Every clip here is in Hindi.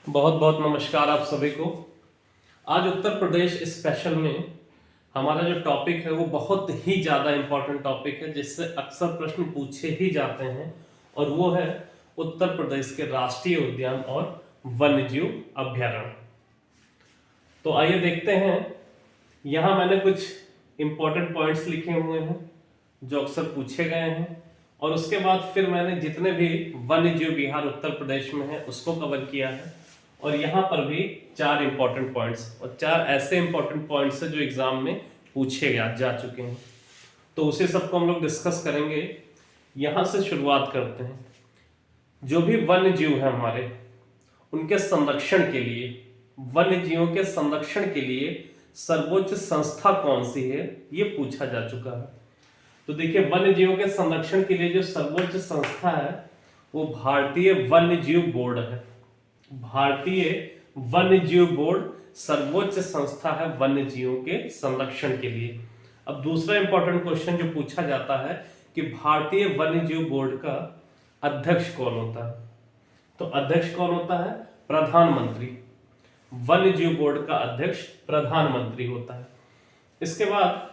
बहुत बहुत नमस्कार आप सभी को। आज उत्तर प्रदेश स्पेशल में हमारा जो टॉपिक है वो बहुत ही ज़्यादा इम्पोर्टेंट टॉपिक है जिससे अक्सर प्रश्न पूछे ही जाते हैं, और वो है उत्तर प्रदेश के राष्ट्रीय उद्यान और वन्यजीव अभ्यारण्य। तो आइए देखते हैं। यहाँ मैंने कुछ इम्पोर्टेंट पॉइंट्स लिखे हुए हैं जो अक्सर पूछे गए हैं, और उसके बाद फिर मैंने जितने भी वन्यजीव विहार उत्तर प्रदेश में है उसको कवर किया है। और यहाँ पर भी 4 इंपॉर्टेंट पॉइंट्स और 4 ऐसे इंपॉर्टेंट पॉइंट्स हैं जो एग्जाम में पूछे जा चुके हैं, तो उसी सबको हम लोग डिस्कस करेंगे। यहाँ से शुरुआत करते हैं। जो भी वन्य जीव है हमारे, उनके संरक्षण के लिए, वन्य जीवों के संरक्षण के लिए सर्वोच्च संस्था कौन सी है, ये पूछा जा चुका है। तो देखिए, वन्य जीवों के संरक्षण के लिए जो सर्वोच्च संस्था है वो भारतीय वन्य जीव बोर्ड है। भारतीय वन्य जीव बोर्ड सर्वोच्च संस्था है वन्य जीवों के संरक्षण के लिए। अब दूसरा इंपॉर्टेंट क्वेश्चन जो पूछा जाता है कि भारतीय वन्य जीव बोर्ड का अध्यक्ष कौन होता है। तो अध्यक्ष कौन होता है? प्रधानमंत्री। वन्य जीव बोर्ड का अध्यक्ष प्रधानमंत्री होता है। इसके बाद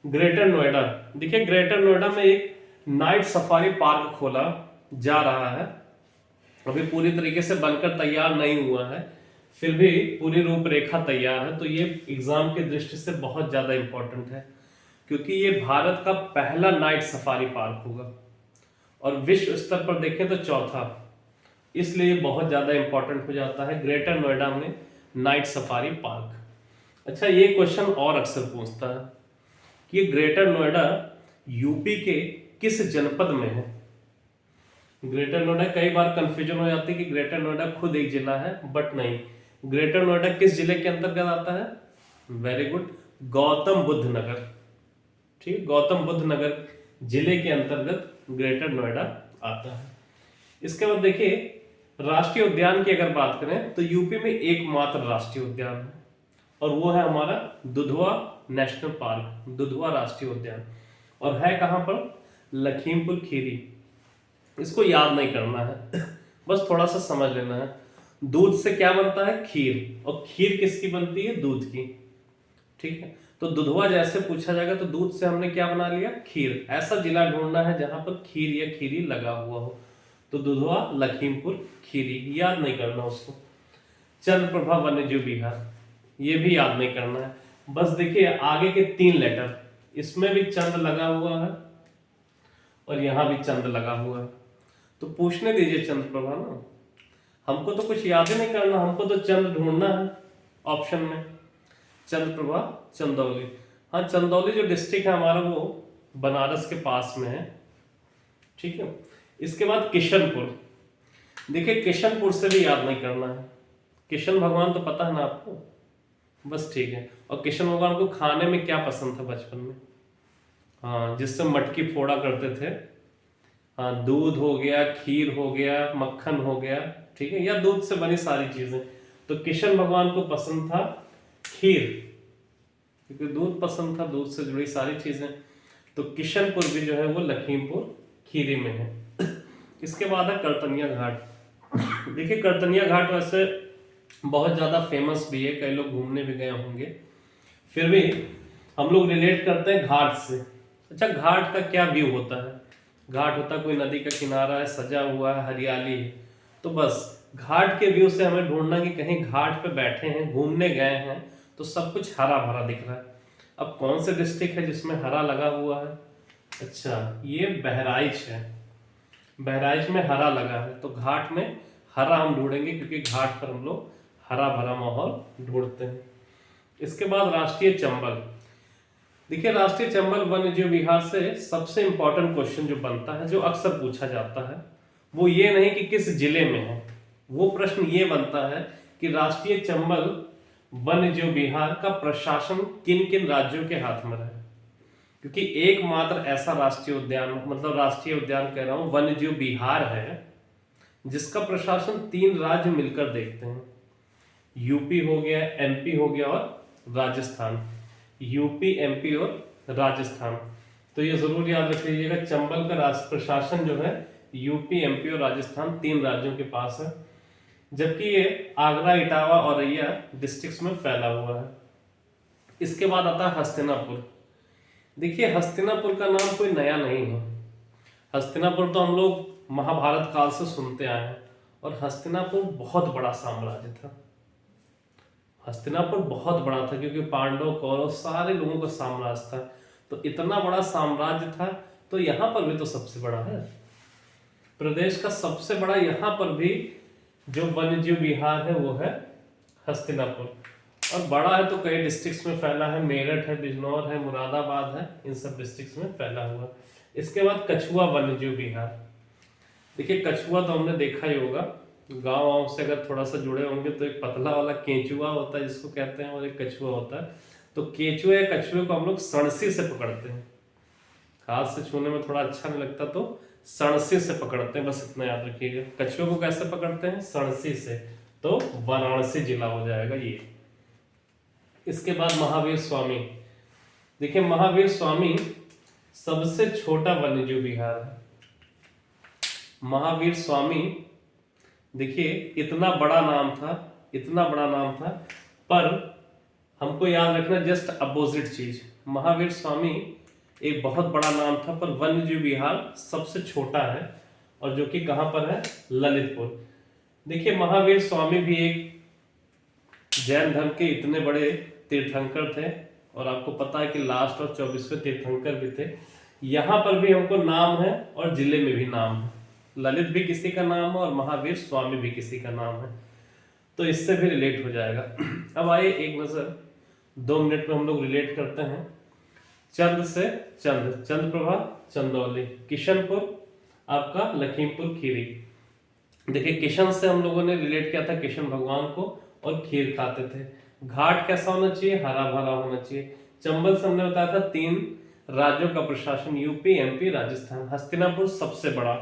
ग्रेटर नोएडा, देखिए ग्रेटर नोएडा में एक नाइट सफारी पार्क खोला जा रहा है। अभी पूरी तरीके से बनकर तैयार नहीं हुआ है, फिर भी पूरी रूपरेखा तैयार है। तो ये एग्जाम की दृष्टि से बहुत ज्यादा इंपॉर्टेंट है, क्योंकि ये भारत का पहला नाइट सफारी पार्क होगा और विश्व स्तर पर देखें तो चौथा, इसलिए बहुत ज्यादा इंपॉर्टेंट हो जाता है ग्रेटर नोएडा में नाइट सफारी पार्क। अच्छा, ये क्वेश्चन और अक्सर पूछता है कि ग्रेटर नोएडा यूपी के किस जनपद में है। ग्रेटर नोएडा, कई बार कंफ्यूजन हो जाती है कि ग्रेटर नोएडा खुद एक जिला है, बट नहीं, ग्रेटर नोएडा किस जिले के अंतर्गत आता है? वेरी गुड, गौतम बुद्ध नगर। ठीक, गौतम बुद्ध नगर जिले के अंतर्गत ग्रेटर नोएडा आता है। इसके बाद देखिए, राष्ट्रीय उद्यान की अगर बात करें तो यूपी में एकमात्र राष्ट्रीय उद्यान है, और वो है हमारा दुधवा नेशनल पार्क, दुधवा राष्ट्रीय उद्यान। और है कहां पर? लखीमपुर खीरी। इसको याद नहीं करना है, बस थोड़ा सा समझ लेना है। दूध से क्या बनता है? खीर। और खीर किसकी बनती है? दूध की। ठीक है, तो दुधवा जैसे पूछा जाएगा तो दूध से हमने क्या बना लिया? खीर। ऐसा जिला ढूंढना है जहां पर खीर या खीरी लगा हुआ हो, तो दुधवा, लखीमपुर खीरी, याद नहीं करना उसको। चंद्रप्रभा वन्यजीव विहार, ये भी याद नहीं करना है। बस देखिए आगे के 3 लेटर, इसमें भी चंद लगा हुआ है और यहां भी चंद लगा हुआ है, तो पूछने दीजिए चंद्रप्रभा ना। हमको तो कुछ याद ही नहीं करना, हमको तो चंद ढूंढना है ऑप्शन में। चंद्रप्रभा, चंदौली। हाँ, चंदौली जो डिस्ट्रिक्ट है हमारा वो बनारस के पास में है। ठीक है, इसके बाद किशनपुर। देखिए किशनपुर से भी याद नहीं करना है। किशन भगवान तो पता है ना आपको, बस ठीक है। और किशन भगवान को खाने में क्या पसंद था बचपन में? हाँ, जिससे मटकी फोड़ा करते थे। हाँ, दूध हो गया, खीर हो गया, मक्खन हो गया, ठीक है, या दूध से बनी सारी चीजें। तो किशन भगवान को पसंद था खीर, क्योंकि दूध पसंद था, दूध से जुड़ी सारी चीजें। तो किशनपुर भी जो है वो लखीमपुर खीरी में है। इसके बाद है करतनिया घाट। देखिए करतनिया घाट वैसे बहुत ज्यादा फेमस भी है, कई लोग घूमने भी गए होंगे, फिर भी हम लोग रिलेट करते हैं घाट से। अच्छा, घाट का क्या व्यू होता है? घाट होता है कोई नदी का किनारा है, सजा हुआ है, हरियाली है, तो बस घाट के व्यू से हमें ढूंढना कि कहीं घाट पे बैठे हैं, घूमने गए हैं, तो सब कुछ हरा भरा दिख रहा है। अब कौन से डिस्ट्रिक्ट है जिसमें हरा लगा हुआ है? अच्छा, ये बहराइच है। बहराइच में हरा लगा है, तो घाट में हरा हम ढूंढेंगे, क्योंकि घाट पर हम लोग हरा भरा माहौल ढूंढते हैं। इसके बाद राष्ट्रीय चंबल। देखिए राष्ट्रीय चंबल वन्य जीव विहार से सबसे इंपॉर्टेंट क्वेश्चन जो बनता है, जो अक्सर पूछा जाता है, वो ये नहीं कि किस जिले में है, वो प्रश्न ये बनता है कि राष्ट्रीय चंबल वन्य जीव विहार का प्रशासन किन किन राज्यों के हाथ में है। क्योंकि एकमात्र ऐसा राष्ट्रीय उद्यान, मतलब राष्ट्रीय उद्यान कह रहा हूं, वन्य जीव विहार है जिसका प्रशासन 3 राज्य मिलकर देखते हैं। यूपी हो गया, एमपी हो गया और राजस्थान। यूपी, एमपी और राजस्थान। तो ये जरूर याद रख लीजिएगा, चंबल का राष्ट्र प्रशासन जो है यूपी, एमपी और राजस्थान 3 राज्यों के पास है। जबकि ये आगरा, इटावा, औरैया डिस्ट्रिक्ट्स में फैला हुआ है। इसके बाद आता है हस्तिनापुर। देखिए, हस्तिनापुर का नाम कोई नया नहीं है। हस्तिनापुर तो हम लोग महाभारत काल से सुनते आए हैं, और हस्तिनापुर बहुत बड़ा साम्राज्य था। हस्तिनापुर बहुत बड़ा था क्योंकि पांडव, कौरव सारे लोगों का साम्राज्य था। तो इतना बड़ा साम्राज्य था, तो यहाँ पर भी तो सबसे बड़ा है। प्रदेश का सबसे बड़ा यहाँ पर भी जो वन्यजीव विहार है वो है हस्तिनापुर। और बड़ा है तो कई डिस्ट्रिक्ट्स में फैला है, मेरठ है, बिजनौर है, मुरादाबाद है, इन सब डिस्ट्रिक्ट्स में फैला हुआ। इसके बाद कछुआ वन्यजीव विहार। देखिए, कछुआ तो हमने देखा ही होगा, गाँव से अगर थोड़ा सा जुड़े होंगे तो एक पतला वाला केंचुआ होता है जिसको कहते हैं, और एक कछुआ होता है। तो केंचुए या कछुए को हम लोग सणसी से पकड़ते हैं। हाथ से छूने में थोड़ा अच्छा नहीं लगता तो सणसी से पकड़ते हैं, बस इतना याद रखिएगा। कछुए को कैसे पकड़ते हैं? सणसी से। तो वाराणसी जिला हो जाएगा ये। इसके बाद महावीर स्वामी। देखिए, महावीर स्वामी सबसे छोटा वन्यजीव विहार है। महावीर स्वामी, देखिए इतना बड़ा नाम था, इतना बड़ा नाम था, पर हमको याद रखना जस्ट अपोजिट चीज। महावीर स्वामी एक बहुत बड़ा नाम था, पर वन्यजीव विहार सबसे छोटा है, और जो कि कहां पर है? ललितपुर। देखिए, महावीर स्वामी भी एक जैन धर्म के इतने बड़े तीर्थंकर थे, और आपको पता है कि लास्ट और 24वें तीर्थंकर भी थे। यहाँ पर भी हमको नाम है और जिले में भी नाम है। ललित भी किसी का नाम है और महावीर स्वामी भी किसी का नाम है, तो इससे भी रिलेट हो जाएगा। अब आइए एक नजर 2 मिनट में हम लोग रिलेट करते हैं। चंद से चंद, चंद्रप्रभा चंदौली, किशनपुर आपका लखीमपुर खीरी। देखिए, किशन से हम लोगों ने रिलेट किया था किशन भगवान को, और खीर खाते थे। घाट कैसा होना चाहिए? हरा भरा होना चाहिए। चंबल से हमने बताया था 3 राज्यों का प्रशासन, यूपी, एमपी, राजस्थान। हस्तिनापुर सबसे बड़ा।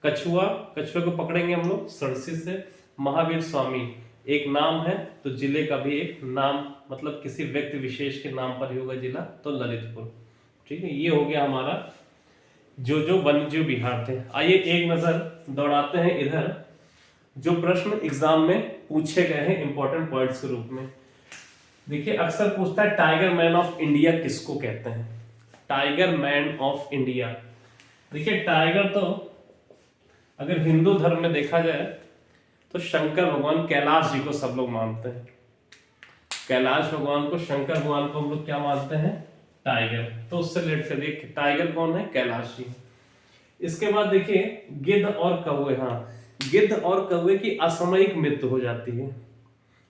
कछुआ, कछुए को पकड़ेंगे हम लोग सड़सी से। महावीर स्वामी एक नाम है, तो जिले का भी एक नाम, मतलब किसी व्यक्ति विशेष के नाम पर ही होगा जिला, तो ललितपुर। ठीक है, ये हो गया हमारा जो वन्यजीव विहार थे। आइए एक नजर दौड़ाते हैं इधर, जो प्रश्न एग्जाम में पूछे गए हैं इंपॉर्टेंट पॉइंट्स के रूप में। देखिए, अक्सर पूछता है टाइगर मैन ऑफ इंडिया किसको कहते हैं? Tiger man of India. देखिए, टाइगर तो अगर हिंदू धर्म में देखा जाए तो शंकर भगवान, कैलाश जी को सब लोग मानते हैं। कैलाश भगवान को, शंकर भगवान को हम लोग क्या मानते हैं? टाइगर। तो उससे रिलेट कर देखिए, टाइगर कौन है? कैलाश जी। इसके बाद देखिए, गिद्ध और कौवे। हाँ, गिद्ध और कौवे की असामयिक मृत्यु हो जाती है।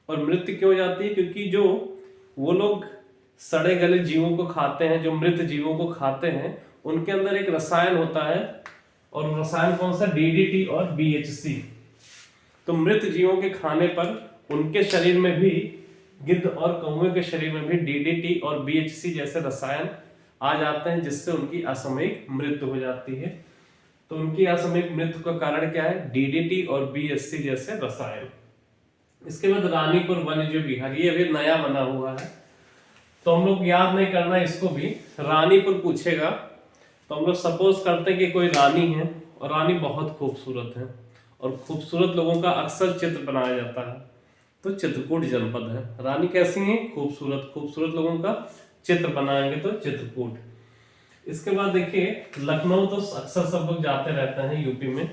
और मृत्यु क्यों हो जाती है? क्योंकि जो वो लोग सड़े गले जीवों को खाते हैं, जो मृत जीवों को खाते हैं, उनके अंदर एक रसायन होता है, और रसायन कौन सा? डीडीटी और बीएचसी। तो मृत जीवों के खाने पर उनके शरीर में भी, गिद्ध और कौवे के शरीर में भी डीडीटी और बीएचसी जैसे रसायन आ जाते हैं, जिससे उनकी असामयिक मृत्यु हो जाती है। तो उनकी असामयिक मृत्यु का कारण क्या है? डीडीटी और बीएचसी जैसे रसायन। इसके बाद रानीपुर वन्यजीव विहार, ये अभी नया बना हुआ है, तो हम लोग याद नहीं करना इसको भी। रानीपुर पूछेगा तो हम लोग सपोज करते हैं कि कोई रानी है, और रानी बहुत खूबसूरत है, और खूबसूरत लोगों का अक्सर चित्र बनाया जाता है, तो चित्रकूट जनपद है। रानी कैसी है? खूबसूरत। खूबसूरत लोगों का चित्र बनाएंगे तो चित्रकूट। इसके बाद देखिए, लखनऊ तो अक्सर सब लोग जाते रहते हैं यूपी में,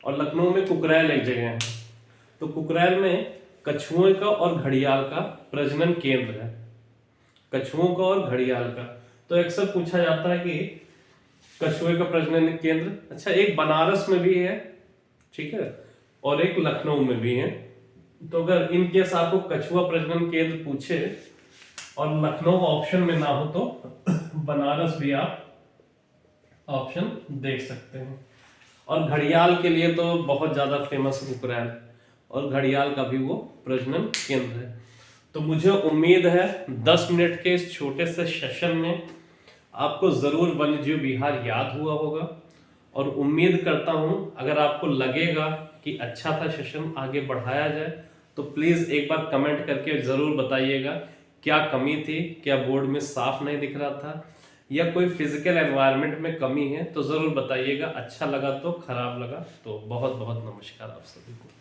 और लखनऊ में कुकरैल एक जगह है, तो कुकरैल में कछुओं का और घड़ियाल का प्रजनन केंद्र है। कछुओं का और घड़ियाल का, तो अक्सर पूछा जाता है कि कछुए का प्रजनन केंद्र, अच्छा, एक बनारस में भी है, ठीक है, और एक लखनऊ में भी है। तो अगर इन केस आपको कछुआ प्रजनन केंद्र पूछे और लखनऊ ऑप्शन में ना हो तो बनारस भी आप ऑप्शन देख सकते हैं। और घड़ियाल के लिए तो बहुत ज्यादा फेमस कुकरैल, और घड़ियाल का भी वो प्रजनन केंद्र है। तो मुझे उम्मीद है 10 मिनट के इस छोटे से सेशन में आपको जरूर वन्यजीव विहार याद हुआ होगा, और उम्मीद करता हूं अगर आपको लगेगा कि अच्छा था सेशन, आगे बढ़ाया जाए, तो प्लीज एक बार कमेंट करके जरूर बताइएगा क्या कमी थी, क्या बोर्ड में साफ नहीं दिख रहा था, या कोई फिजिकल एनवायरनमेंट में कमी है, तो जरूर बताइएगा। अच्छा लगा तो, खराब लगा तो। बहुत बहुत नमस्कार आप सभी को।